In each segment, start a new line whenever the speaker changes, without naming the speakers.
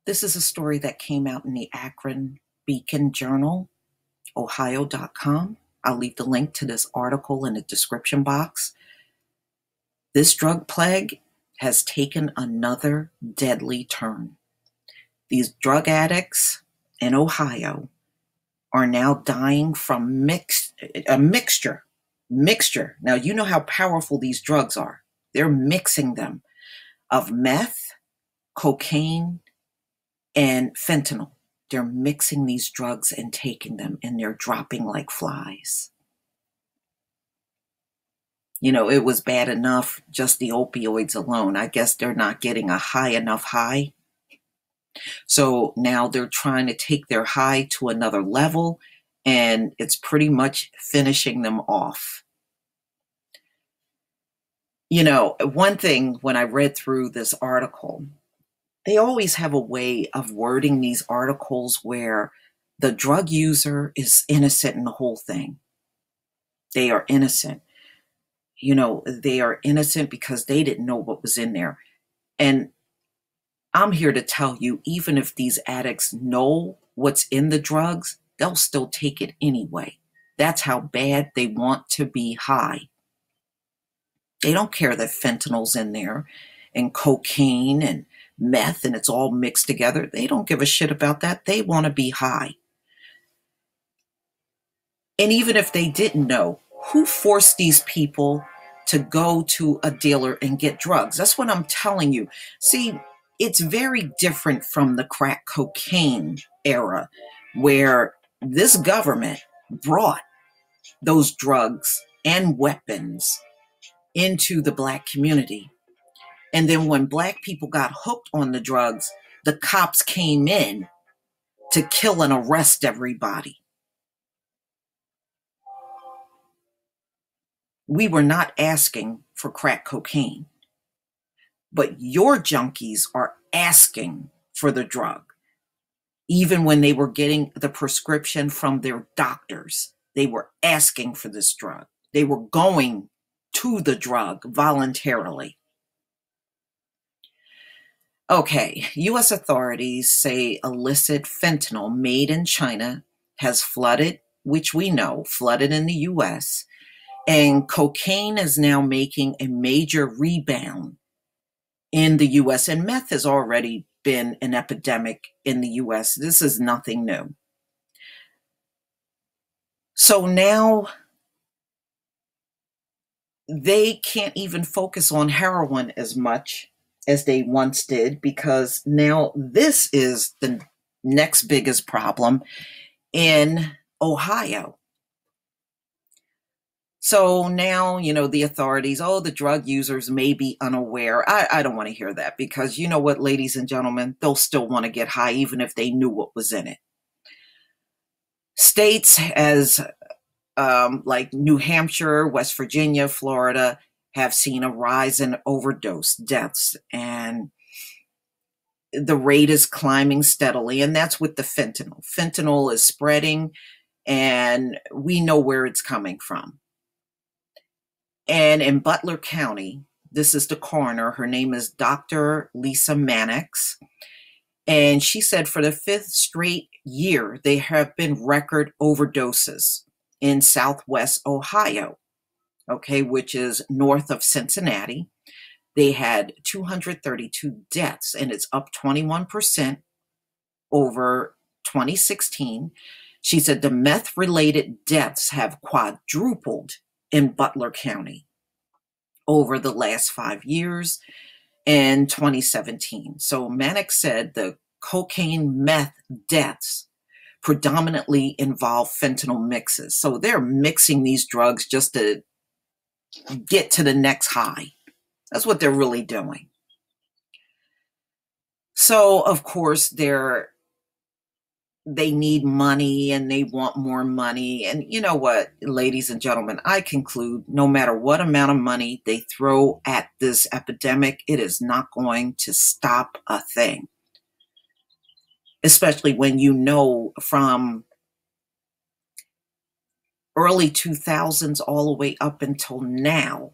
This is a story that came out in the Akron Beacon Journal, ohio.com. I'll leave the link to this article in the description box. This drug plague has taken another deadly turn. These drug addicts in Ohio are now dying from a mixture. Now, you know how powerful these drugs are. They're mixing them of meth, cocaine, and fentanyl. They're mixing these drugs and taking them, and they're dropping like flies. You know, it was bad enough, just the opioids alone. I guess they're not getting a high enough high. So now they're trying to take their high to another level, and it's pretty much finishing them off. You know, one thing when I read through this article, they always have a way of wording these articles where the drug user is innocent in the whole thing. They are innocent. You know, they are innocent because they didn't know what was in there. And I'm here to tell you, even if these addicts know what's in the drugs, they'll still take it anyway. That's how bad they want to be high. They don't care that fentanyl's in there and cocaine and meth and it's all mixed together. They don't give a shit about that. They want to be high. And even if they didn't know, who forced these people to go to a dealer and get drugs? That's what I'm telling you. See, it's very different from the crack cocaine era where this government brought those drugs and weapons into the Black community. And then when Black people got hooked on the drugs, the cops came in to kill and arrest everybody. We were not asking for crack cocaine, but your junkies are asking for the drug. Even when they were getting the prescription from their doctors, they were asking for this drug. They were going to the drug voluntarily. Okay, U.S. authorities say illicit fentanyl made in China has flooded, which we know, flooded in the U.S., and cocaine is now making a major rebound in the U.S., and meth has already been an epidemic in the U.S. This is nothing new. So now they can't even focus on heroin as much as they once did, because now this is the next biggest problem in Ohio. So now, you know, the authorities, the drug users may be unaware. I don't want to hear that, because you know what, ladies and gentlemen, they'll still want to get high even if they knew what was in it. States as like New Hampshire, West Virginia, Florida have seen a rise in overdose deaths, and the rate is climbing steadily, and that's with the fentanyl. Fentanyl is spreading, and we know where it's coming from. And in Butler County, this is the coroner. Her name is Dr. Lisa Mannix. And she said for the fifth straight year, there have been record overdoses in Southwest Ohio, okay, which is north of Cincinnati. They had 232 deaths, and it's up 21% over 2016. She said the meth-related deaths have quadrupled in Butler County over the last 5 years in 2017. So Mannix said the cocaine meth deaths predominantly involve fentanyl mixes. So they're mixing these drugs just to get to the next high. That's what they're really doing. So, of course, they need money and they want more money. And you know what, ladies and gentlemen, I conclude no matter what amount of money they throw at this epidemic, it is not going to stop a thing. Especially when you know from early 2000s all the way up until now,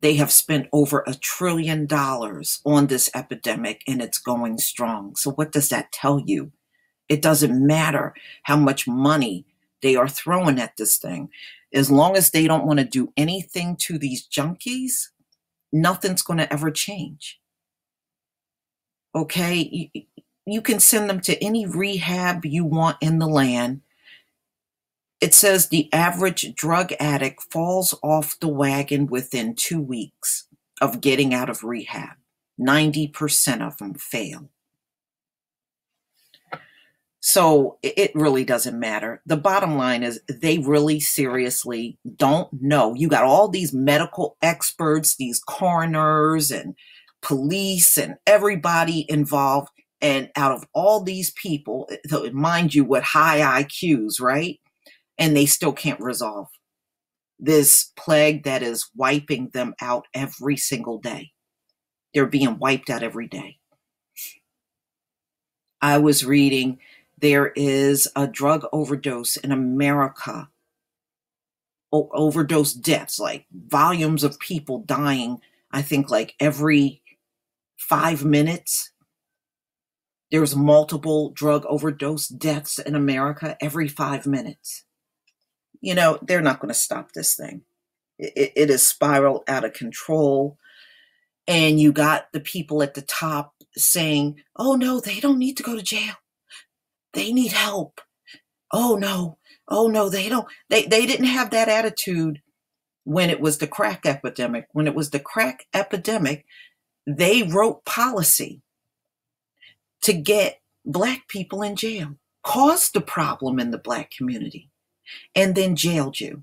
They have spent over $1 trillion on this epidemic, and it's going strong. So what does that tell you? It doesn't matter how much money they are throwing at this thing. As long as they don't want to do anything to these junkies, nothing's going to ever change. Okay? You can send them to any rehab you want in the land. It says the average drug addict falls off the wagon within 2 weeks of getting out of rehab. 90% of them fail. So it really doesn't matter. The bottom line is they really seriously don't know. You got all these medical experts, these coroners and police and everybody involved. And out of all these people, mind you, with high IQs, right? And they still can't resolve this plague that is wiping them out every single day. They're being wiped out every day. I was reading there is a drug overdose in America. Overdose deaths, like volumes of people dying, I think like every 5 minutes. There's multiple drug overdose deaths in America every 5 minutes. You know, they're not going to stop this thing. It is spiraled out of control. And you got the people at the top saying, oh, no, they don't need to go to jail. They need help. Oh, no, they don't. They didn't have that attitude when it was the crack epidemic. When it was the crack epidemic, they wrote policy to get Black people in jail, caused the problem in the Black community, and then jailed you.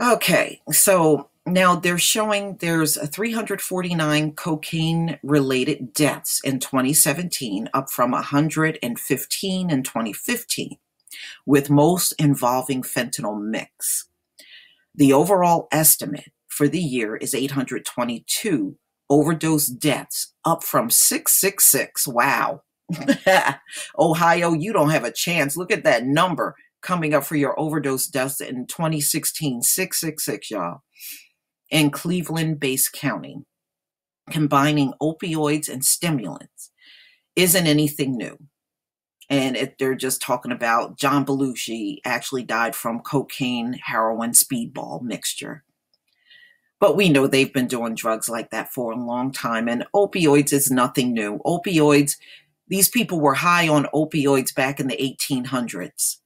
Okay, so now they're showing there's 349 cocaine-related deaths in 2017, up from 115 in 2015, with most involving fentanyl mix. The overall estimate for the year is 822 overdose deaths, up from 666. Wow. Ohio, you don't have a chance. Look at that number coming up for your overdose deaths in 2016, 666, y'all. In Cleveland-based county, combining opioids and stimulants isn't anything new. And they're just talking about John Belushi actually died from cocaine, heroin, speedball mixture. But we know they've been doing drugs like that for a long time, and opioids is nothing new. Opioids, these people were high on opioids back in the 1800s.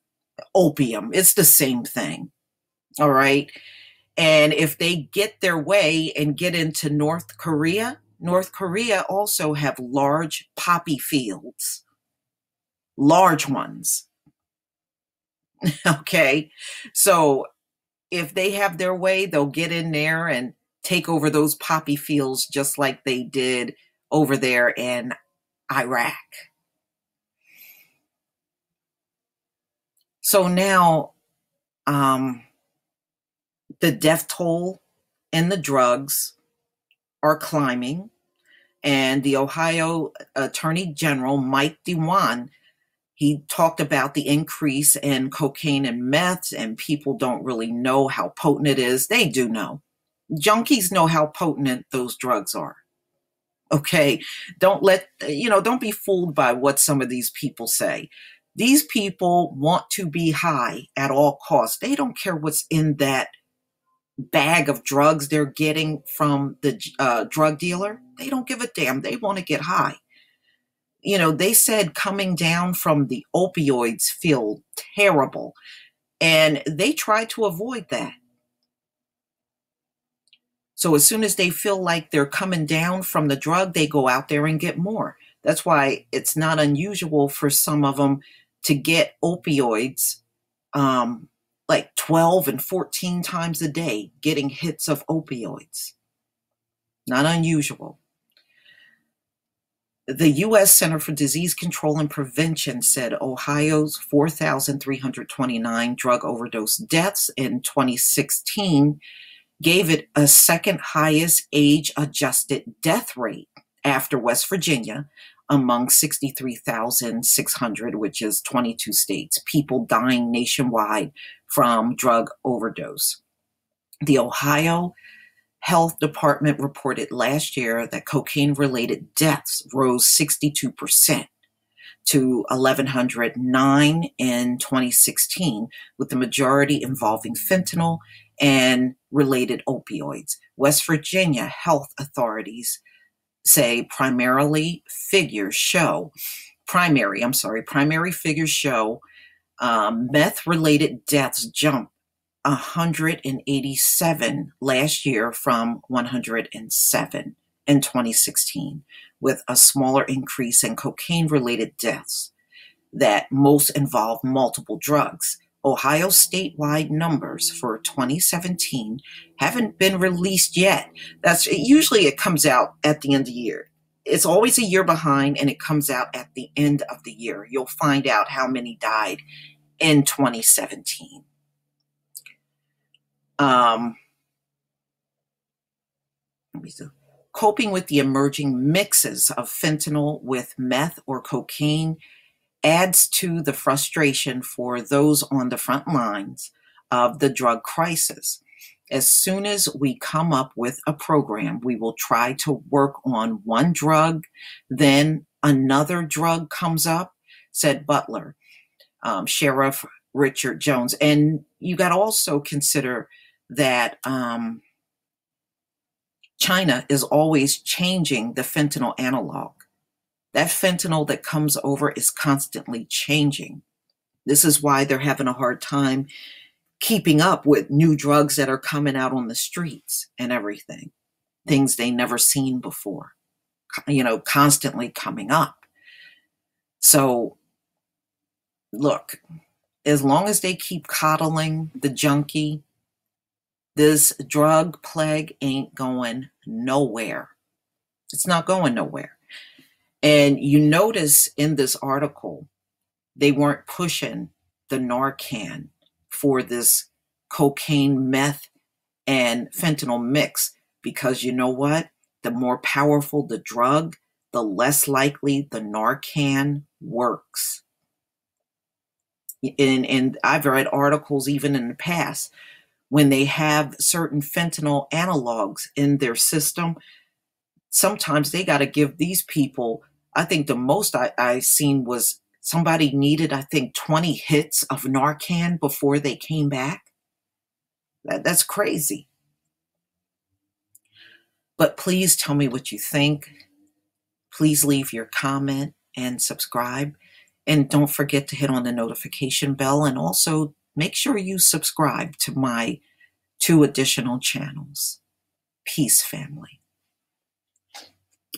Opium, it's the same thing. All right. And if they get their way and get into North Korea also have large poppy fields, large ones. Okay. So if they have their way, they'll get in there and take over those poppy fields just like they did over there in Iraq. So now the death toll and the drugs are climbing. And the Ohio Attorney General, Mike DeWine, he talked about the increase in cocaine and meth, and people don't really know how potent it is. They do know. Junkies know how potent those drugs are. Okay? Don't be fooled by what some of these people say. These people want to be high at all costs. They don't care what's in that bag of drugs they're getting from the drug dealer. They don't give a damn. They want to get high. You know, they said coming down from the opioids feel terrible, and they try to avoid that. So as soon as they feel like they're coming down from the drug, they go out there and get more. That's why it's not unusual for some of them to get opioids like 12 and 14 times a day, getting hits of opioids. Not unusual. The U.S. Center for Disease Control and Prevention said Ohio's 4,329 drug overdose deaths in 2016 gave it a second highest age-adjusted death rate after West Virginia, among 63,600, which is 22 states, people dying nationwide from drug overdose. The Ohio Health Department reported last year that cocaine-related deaths rose 62% to 1,109 in 2016, with the majority involving fentanyl and related opioids. West Virginia health authorities say primary figures show meth-related deaths jumped 187 last year from 107 in 2016, with a smaller increase in cocaine-related deaths that most involve multiple drugs. Ohio statewide numbers for 2017 haven't been released yet. Usually it comes out at the end of the year. It's always a year behind, and it comes out at the end of the year. You'll find out how many died in 2017. Coping with the emerging mixes of fentanyl with meth or cocaine adds to the frustration for those on the front lines of the drug crisis. As soon as we come up with a program, we will try to work on one drug, then another drug comes up, said Butler, Sheriff Richard Jones. And you got to also consider that China is always changing the fentanyl analog. That fentanyl that comes over is constantly changing. This is why they're having a hard time keeping up with new drugs that are coming out on the streets and everything. Things they never seen before, constantly coming up. So, look, as long as they keep coddling the junkie, this drug plague ain't going nowhere. It's not going nowhere. And you notice in this article, they weren't pushing the Narcan for this cocaine, meth, and fentanyl mix, because you know what? The more powerful the drug, the less likely the Narcan works. And I've read articles even in the past, when they have certain fentanyl analogs in their system, sometimes they got to give these people, I think the most I seen was somebody needed, 20 hits of Narcan before they came back. That's crazy. But please tell me what you think. Please leave your comment and subscribe. And don't forget to hit on the notification bell, and also make sure you subscribe to my 2 additional channels. Peace, family.